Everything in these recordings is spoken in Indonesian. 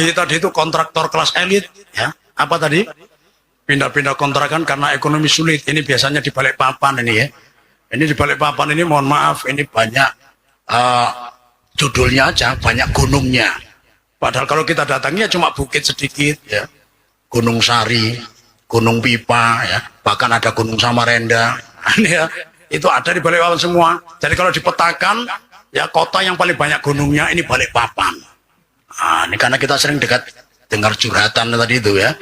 lagi tadi itu kontraktor kelas elit, ya. Apa tadi? Pindah-pindah kontrakan karena ekonomi sulit. Ini biasanya di Balikpapan ini ya. Ini di Balikpapan ini mohon maaf, ini banyak judulnya aja, banyak gunungnya. Padahal kalau kita datangnya cuma bukit sedikit ya. Gunung Sari, Gunung Pipa ya, bahkan ada Gunung Samarinda. Ya, itu ada di Balikpapan semua. Jadi kalau dipetakan ya kota yang paling banyak gunungnya ini Balikpapan. Nah, ini karena kita sering dengar curhatan tadi itu ya.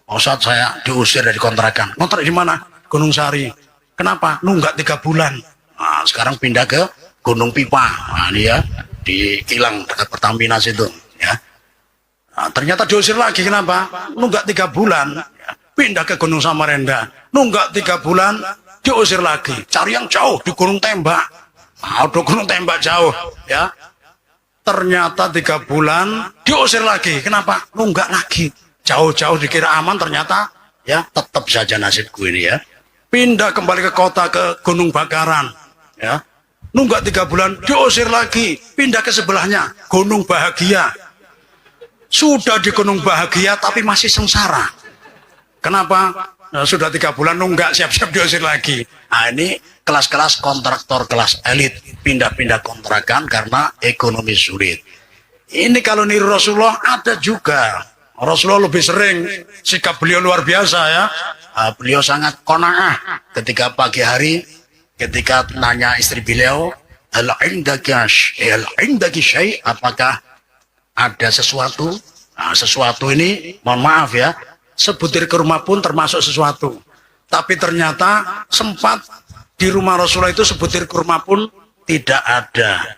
Ustaz saya diusir dari kontrakan. Kontrak di mana? Gunung Sari. Kenapa? Nunggak 3 bulan. Nah, sekarang pindah ke Gunung Pipa. Nah, ini ya di Kilang dekat Pertamina situ. Ya. Nah, ternyata diusir lagi. Kenapa? Nunggak 3 bulan. Ya. Pindah ke Gunung Samarinda. Nunggak 3 bulan. Diusir lagi. Cari yang jauh di Gunung Tembak. Nah, di Gunung Tembak jauh. Ya. Ternyata 3 bulan diusir lagi. Kenapa? Nunggak lagi. Jauh-jauh dikira aman, ternyata ya tetap saja nasibku ini ya. Pindah kembali ke kota, ke Gunung Bakaran. Ya. Nunggak 3 bulan diusir lagi. Pindah ke sebelahnya, Gunung Bahagia. Sudah di Gunung Bahagia tapi masih sengsara. Kenapa? Nah, sudah 3 bulan nunggak, siap-siap diusir lagi. Nah, ini kelas-kelas kontraktor kelas elit pindah-pindah kontrakan karena ekonomi sulit. Ini kalau niru Rasulullah ada juga. Rasulullah lebih sering, sikap beliau luar biasa ya. Beliau sangat qanaah ketika pagi hari, ketika nanya istri beliau, hal indaki syai, apakah ada sesuatu? Nah, sesuatu ini, mohon maaf ya, sebutir kurma pun termasuk sesuatu. Tapi ternyata sempat di rumah Rasulullah itu sebutir kurma pun tidak ada.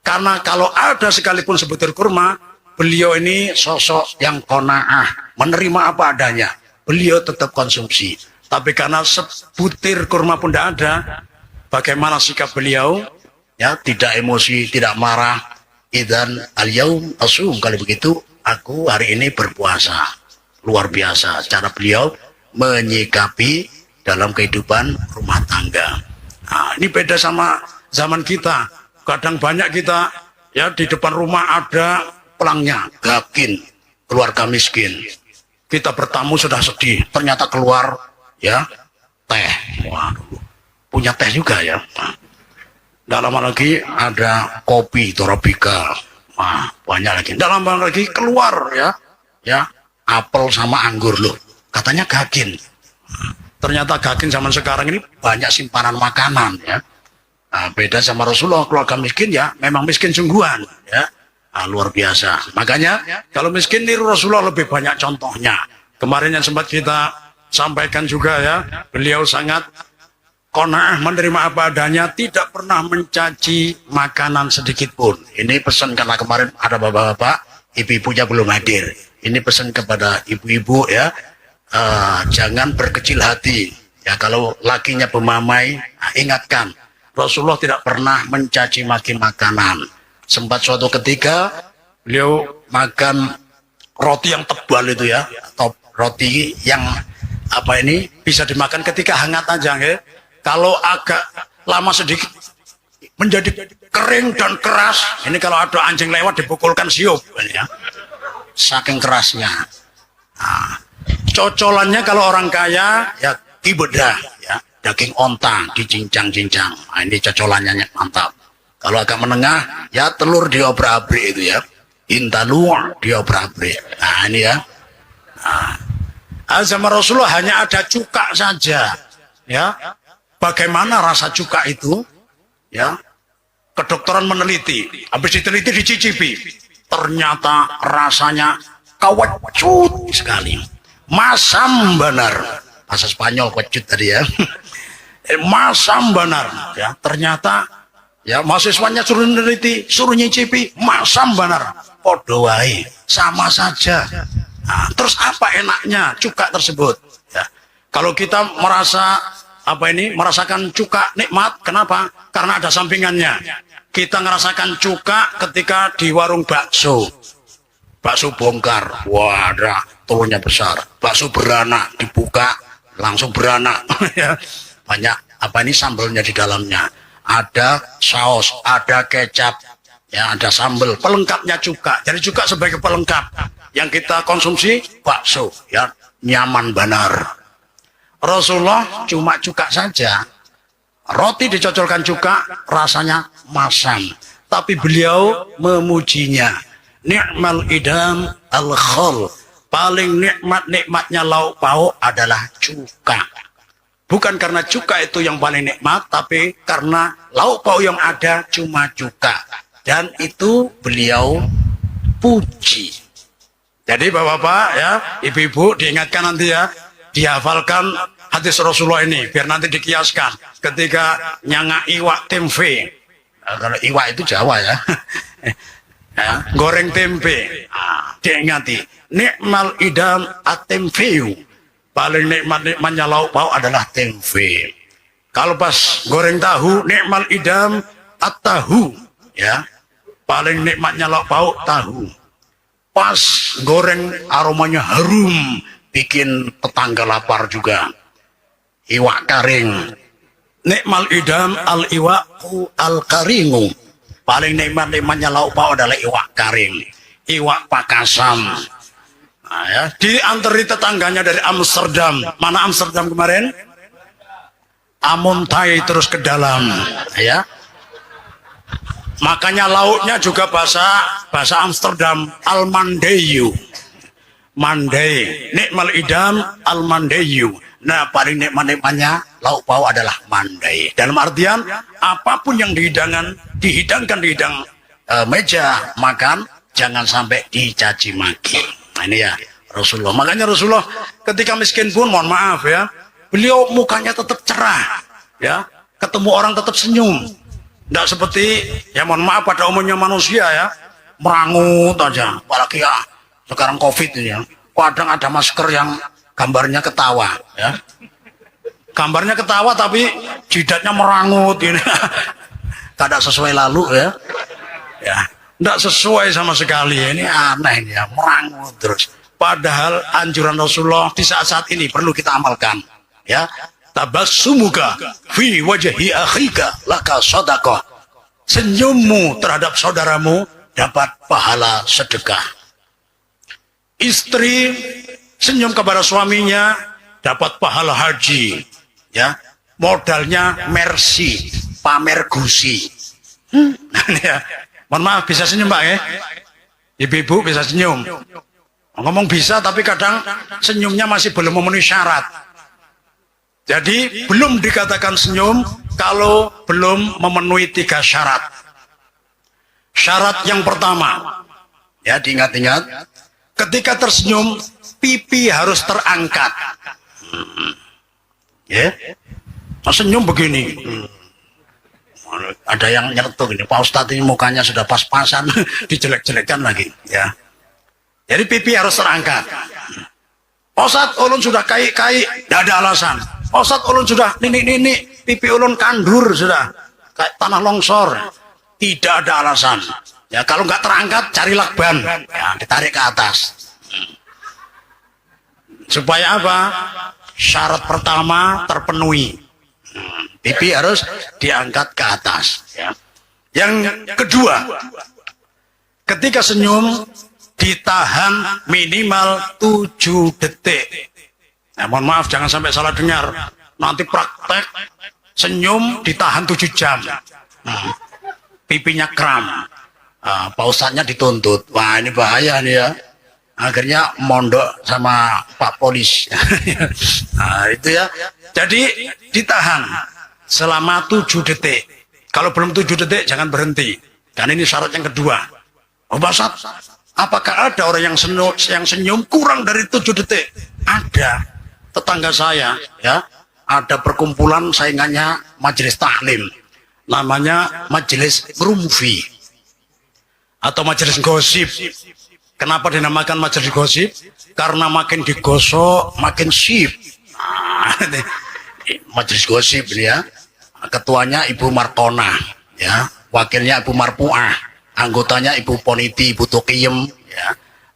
Karena kalau ada sekalipun sebutir kurma, beliau ini sosok yang qanaah, menerima apa adanya. Beliau tetap konsumsi. Tapi karena sebutir kurma pun tidak ada, bagaimana sikap beliau? Ya, tidak emosi, tidak marah. Idzan al-yaum asum, kalau begitu aku hari ini berpuasa. Luar biasa cara beliau menyikapi dalam kehidupan rumah tangga. Nah, ini beda sama zaman kita. Kadang banyak kita ya di depan rumah ada pelangnya, gakin, keluarga miskin. Kita bertamu sudah sedih, ternyata keluar ya teh. Waduh, punya teh juga ya. Tidak lama lagi ada kopi Torabika. Wah, banyak lagi. Tidak lama lagi keluar ya apel sama anggur loh. Katanya gakin. Ternyata gakin zaman sekarang ini banyak simpanan makanan ya. Nah, beda sama Rasulullah, keluarga miskin ya memang miskin sungguhan ya. Nah, luar biasa. Makanya kalau miskin niru Rasulullah lebih banyak contohnya. Kemarin yang sempat kita sampaikan juga ya, beliau sangat qanaah, menerima apa adanya, tidak pernah mencaci makanan sedikit pun. Ini pesan karena kemarin ada bapak-bapak, ibu-ibunya belum hadir. Ini pesan kepada ibu-ibu ya, jangan berkecil hati. Ya kalau lakinya pemamai, ingatkan Rasulullah tidak pernah mencaci maki makanan. Sempat suatu ketika beliau makan roti yang tebal itu ya, atau roti yang apa ini bisa dimakan ketika hangat aja ya. Kalau agak lama sedikit menjadi kering dan keras, ini kalau ada anjing lewat dipukulkan siup ya. Saking kerasnya. Nah, cocolannya kalau orang kaya ya kibedah ya, daging onta dicincang-cincang. Nah, ini cocolannya mantap. Kalau agak menengah, ya telur diobrak-abrik itu ya. Intalu diobrak-abrik. Nah ini ya. Nah, sama Rasulullah hanya ada cuka saja. Ya. Bagaimana rasa cuka itu? Ya. Kedokteran meneliti. Habis diteliti dicicipi. Ternyata rasanya kawecut sekali. Masam benar. Bahasa Spanyol kecut tadi ya. Masam benar. Ya. Ternyata ya mahasiswanya suruh meneliti, suruh nyicipi, masam benar, podo wae, sama saja. Nah, terus apa enaknya cuka tersebut? Ya. Kalau kita merasakan cuka nikmat, kenapa? Karena ada sampingannya. Kita merasakan cuka ketika di warung bakso bongkar, wah ada telurnya besar, bakso beranak dibuka langsung beranak, banyak sambalnya di dalamnya. Ada saus, ada kecap, ya ada sambal, pelengkapnya cuka. Jadi cuka sebagai pelengkap. Yang kita konsumsi bakso, ya, nyaman benar. Rasulullah cuma cuka saja. Roti dicocolkan cuka, rasanya masam. Tapi beliau memujinya. Ni'mal idam al-khol. Paling nikmatnya lauk pauk adalah cuka. Bukan karena cuka itu yang paling nikmat, tapi karena lauk pauk yang ada cuma cuka. Dan itu beliau puji. Jadi bapak-bapak ya, ibu-ibu diingatkan nanti ya, dihafalkan hadis Rasulullah ini, biar nanti dikiaskan. Ketika nyanga iwak tempe, nah, kalau iwak itu Jawa ya, ya goreng tempe, nah, diingati, nikmal idam at-tempe. Paling nikmatnya lauk pauk adalah tempe. Kalau pas goreng tahu, nikmal idam at-tahu, ya. Paling nikmatnya lauk pauk tahu. Pas goreng aromanya harum, bikin tetangga lapar juga. Iwak karing. Nikmal idam al-iwaqu al-karingu. Paling nikmatnya lauk pauk adalah iwak karing. Iwak pakasam. Nah, ya. Diantari tetangganya dari Amsterdam. Mana Amsterdam kemarin? Amuntai terus ke dalam, ya. Makanya lauknya juga bahasa Amsterdam, Almandeyu. Mandai, nikmal idam Almandeyu. Nah, paling nikmatnya lauk pauk adalah mandai. Dalam artian apapun yang dihidangkan di hidang meja makan, jangan sampai dicaci maki. Nah, ini ya Rasulullah. Makanya Rasulullah ketika miskin pun, mohon maaf ya, beliau mukanya tetap cerah, ya, ketemu orang tetap senyum. Tidak seperti ya, mohon maaf, pada umumnya manusia ya, merangut aja. Apalagi ya sekarang COVID ini ya, kadang ada masker yang gambarnya ketawa, ya, gambarnya ketawa tapi jidatnya merangut ini. Tidak sesuai lalu ya, ya. Tidak sesuai sama sekali, ini aneh ya, merangut terus. Padahal anjuran Rasulullah di saat-saat ini perlu kita amalkan, ya. Tabassumuka fi wajhi akhika laka shadaqah. Senyummu terhadap saudaramu dapat pahala sedekah. Istri senyum kepada suaminya dapat pahala haji, ya. Modalnya mercy, pamer gusi. Ya. Mohon maaf, bisa senyum Pak ya? Ibu-ibu bisa senyum. Ngomong bisa, tapi kadang senyumnya masih belum memenuhi syarat. Jadi belum dikatakan senyum kalau belum memenuhi 3 syarat. Syarat yang pertama, ya diingat-ingat, ketika tersenyum pipi harus terangkat. Ya, senyum begini. Ada yang nyeletuk ini, Pak Ustadz ini mukanya sudah pas-pasan, dijelek-jelekkan lagi, ya. Jadi pipi harus terangkat. Pak Ustadz ulun sudah kai-kai, tidak ada alasan. Pak Ustadz ulun sudah nini, pipi ulun kandur sudah, kayak tanah longsor, tidak ada alasan. Ya kalau nggak terangkat, cari lakban, ya, ditarik ke atas. Supaya apa? Syarat pertama terpenuhi. Pipi harus diangkat ke atas, ya. Yang kedua, ketika senyum ditahan minimal 7 detik. Nah, mohon maaf jangan sampai salah dengar. Nanti praktek senyum ditahan 7 jam. Pipinya kram. Pak Ustadznya dituntut. Wah, ini bahaya nih ya. Akhirnya mondok sama Pak Polis. Nah, itu ya. Jadi ditahan selama 7 detik. Kalau belum 7 detik jangan berhenti. Dan ini syarat yang kedua. Oh, Pak Ustadz, apakah ada orang yang senyum kurang dari 7 detik? Ada. Tetangga saya, ya, ada perkumpulan saingannya majelis taklim. Namanya majelis rumfi atau majelis gosip. Kenapa dinamakan majelis gosip? Karena makin digosok makin sip. Nah, majelis gosip ya. Ketuanya Ibu Markona, ya. Wakilnya Ibu Marpuah, anggotanya Ibu Poniti, Ibu Tokiem, ya.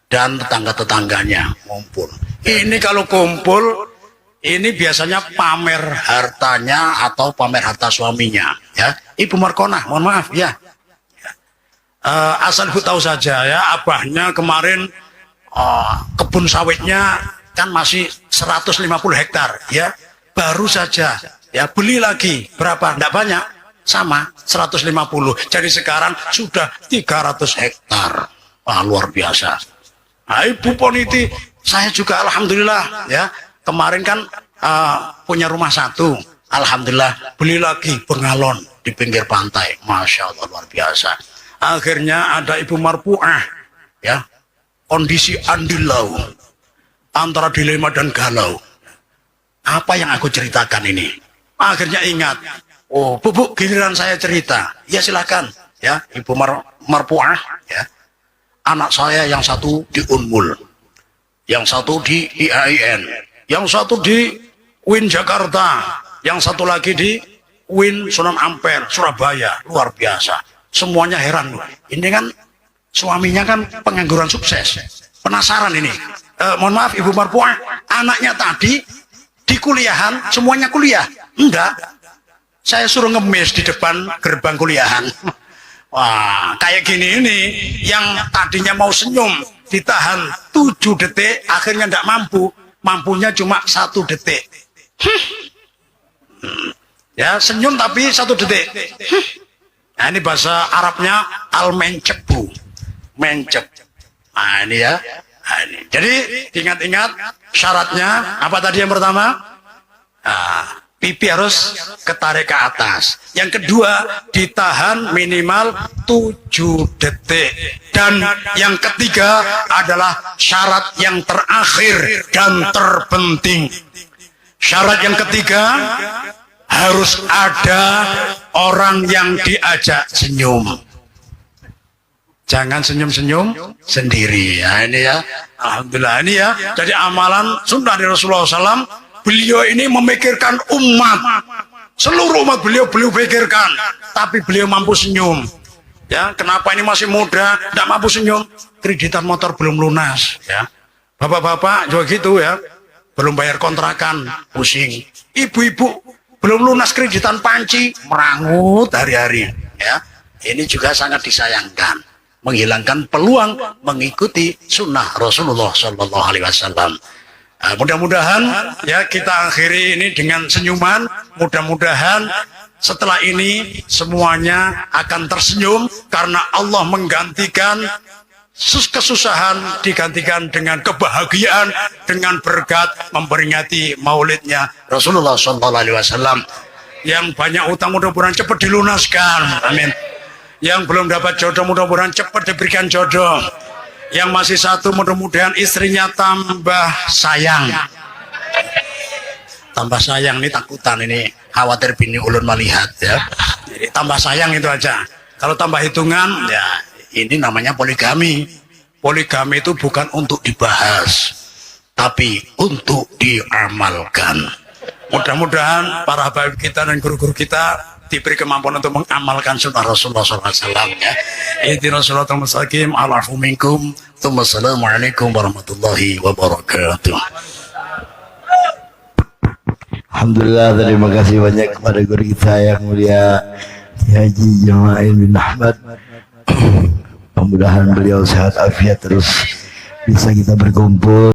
Dan tetangga-tetangganya ngumpul. Ini kalau kumpul, ini biasanya pamer hartanya atau pamer harta suaminya, ya. Ibu Markona, mohon maaf ya. Asal ibu tahu saja ya, abahnya kemarin kebun sawitnya kan masih 150 hektar ya, baru saja ya beli lagi berapa, enggak banyak, sama 150, jadi sekarang sudah 300 hektar. Wah, luar biasa. Nah, Ibu Poniti, saya juga alhamdulillah ya, kemarin kan punya rumah satu, alhamdulillah beli lagi bengalon di pinggir pantai, masya Allah, luar biasa. Akhirnya ada Ibu Marpuah ya, kondisi andilau antara dilema dan galau. Apa yang aku ceritakan ini? Akhirnya ingat, oh bu, giliran saya cerita. Ya silakan ya, Ibu Marpuah ya. Anak saya yang satu di Unmul, yang satu di IAIN, yang satu di UIN Jakarta, yang satu lagi di UIN Sunan Ampel Surabaya. Luar biasa, semuanya heran. Ini kan suaminya kan pengangguran sukses, penasaran ini. Mohon maaf Ibu Marpuah, anaknya tadi di kuliahan semuanya kuliah? Enggak, saya suruh ngemis di depan gerbang kuliahan. Wah, kayak gini ini, yang tadinya mau senyum ditahan 7 detik, akhirnya enggak mampu, mampunya cuma 1 detik. Ya, senyum tapi 1 detik. Nah, ini bahasa Arabnya al-mencebu, mencep. Nah, ini ya. Nah, ini. Jadi ingat-ingat syaratnya apa tadi yang pertama? Nah, pipi harus ketarik ke atas. Yang kedua, ditahan minimal 7 detik. Dan yang ketiga adalah syarat yang terakhir dan terpenting. Syarat yang ketiga, harus ada orang yang diajak senyum. Jangan senyum-senyum sendiri. Ya, ini ya, alhamdulillah ini ya. Jadi amalan sunnah dari Rasulullah SAW, beliau ini memikirkan umat, seluruh umat beliau pikirkan, tapi beliau mampu senyum. Ya, kenapa ini masih muda, tidak mampu senyum? Kreditan motor belum lunas. Ya, bapak-bapak juga gitu ya, belum bayar kontrakan, pusing. Ibu-ibu belum lunas kreditan panci, merangut hari-hari. Ya, ini juga sangat disayangkan, menghilangkan peluang mengikuti sunnah Rasulullah Shallallahu Alaihi Wasallam. Nah, mudah-mudahan ya kita akhiri ini dengan senyuman. Mudah-mudahan setelah ini semuanya akan tersenyum karena Allah menggantikan kesusahan digantikan dengan kebahagiaan, dengan berkat memperingati maulidnya Rasulullah Shallallahu Alaihi Wasallam. Yang banyak utang mudah-mudahan cepat dilunaskan, amin. Yang belum dapat jodoh mudah-mudahan cepat diberikan jodoh. Yang masih satu mudah-mudahan istrinya tambah sayang. Tambah sayang ini takutan ini, khawatir bini ulun melihat ya. Jadi tambah sayang itu aja. Kalau tambah hitungan ya ini namanya poligami. Poligami itu bukan untuk dibahas, tapi untuk diamalkan. Mudah-mudahan para habaib kita dan guru-guru kita diberi kemampuan untuk mengamalkan sunnah Rasulullah SAW ya. Ihdinas siratal mustaqim, alafu minkum. Wassalamualaikum warahmatullahi wabarakatuh. Alhamdulillah, terima kasih banyak kepada guru kita yang mulia Haji Jama'il bin Ahmad. Mudah-mudahan beliau sehat afiat terus bisa kita berkumpul.